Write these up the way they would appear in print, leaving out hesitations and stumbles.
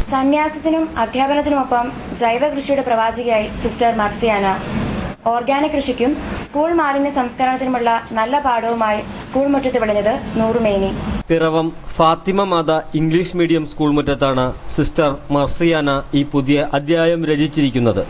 സന്യാസത്തിനും അധ്യാപനത്തിനുമൊപ്പം ജൈവകൃഷിയുടെ പ്രവാചകയായി sister മർസിയാന. Organic കൃഷിക്കും school മാലിന്യ സംസ്കരണത്തിനുമുള്ള നല്ല പാഠവുമായി സ്കൂൾ മുറ്റത്ത് വിളഞ്ഞത് നൂറുമേനി. പിറവം ഫാത്തിമ മാത ഇംഗ്ലീഷ് മീഡിയം സ്കൂൾ മുറ്റത്താണ് സിസ്റ്റർ മർസിയാന ഈ പുതിയ അധ്യായം രചിച്ചിരിക്കുന്നത്.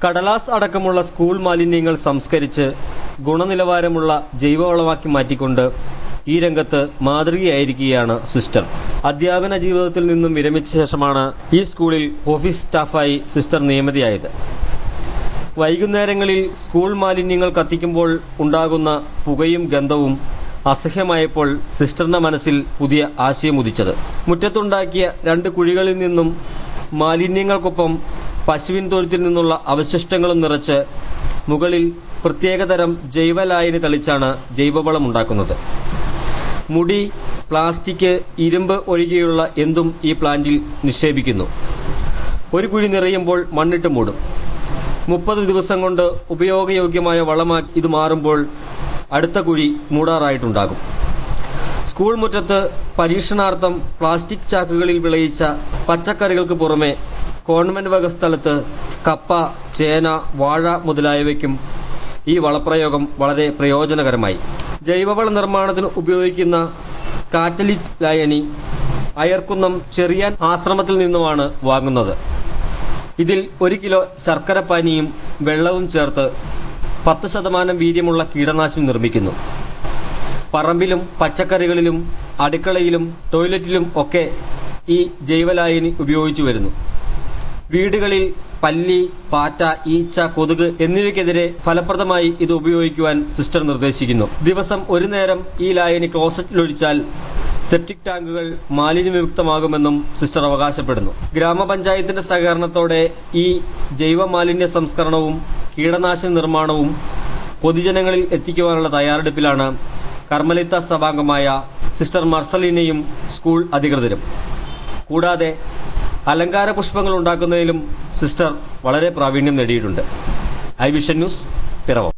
കടലാസ് അടക്കമുള്ള സ്കൂൾ മാലിന്യങ്ങൾ സംസ്കരിച്ച് ഗുണനിലവാരമുള്ള ജൈവവളമാക്കി മാറ്റിക്കൊണ്ട് ഈ രംഗത്ത് മാതൃകയായിരിക്കുകയാണ് സിസ്റ്റർ. അധ്യാപന ജീവിതത്തിൽ നിന്നും വിരമിച്ച ശേഷമാണ് ഈ സ്കൂളിൽ ഓഫീസ് സ്റ്റാഫായി സിസ്റ്റർ നിയമിതയായത്. വൈകുന്നേരങ്ങളിൽ സ്കൂൾ മാലിന്യങ്ങൾ കത്തിക്കുമ്പോൾ ഉണ്ടാകുന്ന പുകയും ഗന്ധവും അസഹ്യമായപ്പോൾ സിസ്റ്ററിന്റെ മനസ്സിൽ പുതിയ ആശയം ഉദിച്ചത്. മുറ്റത്തുണ്ടാക്കിയ 2 കുഴികളിൽ നിന്നും മാലിന്യങ്ങൾക്കൊപ്പം പശുവിൻ തൊഴുത്തിൽ നിന്നുള്ള അവശിഷ്ടങ്ങളും നിറച്ച് മുകളിൽ പ്രത്യേകതരം ജൈവലായനി തളിച്ചാണ് ജൈവവളം ഉണ്ടാക്കുന്നത്. മുടി, പ്ലാസ്റ്റിക്, ഇരുമ്പ് ഒഴികെയുള്ള എന്തും ഈ പ്ലാന്റിൽ നിക്ഷേപിക്കുന്നു. ഒരു കുഴി നിറയുമ്പോൾ മണ്ണിട്ട് മൂടും. 30 ദിവസം കൊണ്ട് ഉപയോഗയോഗ്യമായ വളമാക്കി ഇത് മാറുമ്പോൾ അടുത്ത കുഴി മൂടാറായിട്ടുണ്ടാകും. സ്കൂൾ മുറ്റത്ത് പരീക്ഷണാർത്ഥം പ്ലാസ്റ്റിക് ചാക്കുകളിൽ വിളയിച്ച പച്ചക്കറികൾക്ക് പുറമെ കോൺവെന്റ് വക സ്ഥലത്ത് കപ്പ, ചേന, വാഴ മുതലായവയ്ക്കും ഈ വളപ്രയോഗം വളരെ പ്രയോജനകരമായി. ജൈവവള നിർമ്മാണത്തിന് ഉപയോഗിക്കുന്ന കാറ്റലിറ്റ് ലായനി അയർക്കുന്നം ചെറിയാൻ ആശ്രമത്തിൽ നിന്നുമാണ് വാങ്ങുന്നത്. ഇതിൽ 1 കിലോ ശർക്കരപ്പാനിയും വെള്ളവും ചേർത്ത് 10% വീര്യമുള്ള കീടനാശിനി നിർമ്മിക്കുന്നു. പറമ്പിലും പച്ചക്കറികളിലും അടുക്കളയിലും ടോയ്ലറ്റിലും ഒക്കെ ഈ ജൈവലായനി ഉപയോഗിച്ചു വരുന്നു. വീടുകളിൽ പല്ലി, പാറ്റ, ഈച്ച, കൊതുക് എന്നിവയ്ക്കെതിരെ ഫലപ്രദമായി ഇത് ഉപയോഗിക്കുവാൻ സിസ്റ്റർ നിർദ്ദേശിക്കുന്നു. ദിവസം 1 നേരം ഈ ലായനി ക്ലോസറ്റിലൊഴിച്ചാൽ സെപ്റ്റിക് ടാങ്കുകൾ മാലിന്യവിമുക്തമാകുമെന്നും സിസ്റ്റർ അവകാശപ്പെടുന്നു. ഗ്രാമപഞ്ചായത്തിന്റെ സഹകരണത്തോടെ ഈ ജൈവ മാലിന്യ സംസ്കരണവും കീടനാശിനി നിർമ്മാണവും പൊതുജനങ്ങളിൽ എത്തിക്കുവാനുള്ള തയ്യാറെടുപ്പിലാണ് കർമ്മലിത്ത സഭാംഗമായ സിസ്റ്റർ മർസലീനയും സ്കൂൾ അധികൃതരും. കൂടാതെ അലങ്കാര പുഷ്പങ്ങൾ ഉണ്ടാക്കുന്നതിലും സിസ്റ്റർ വളരെ പ്രാവീണ്യം നേടിയിട്ടുണ്ട്. I vision news, Piravom.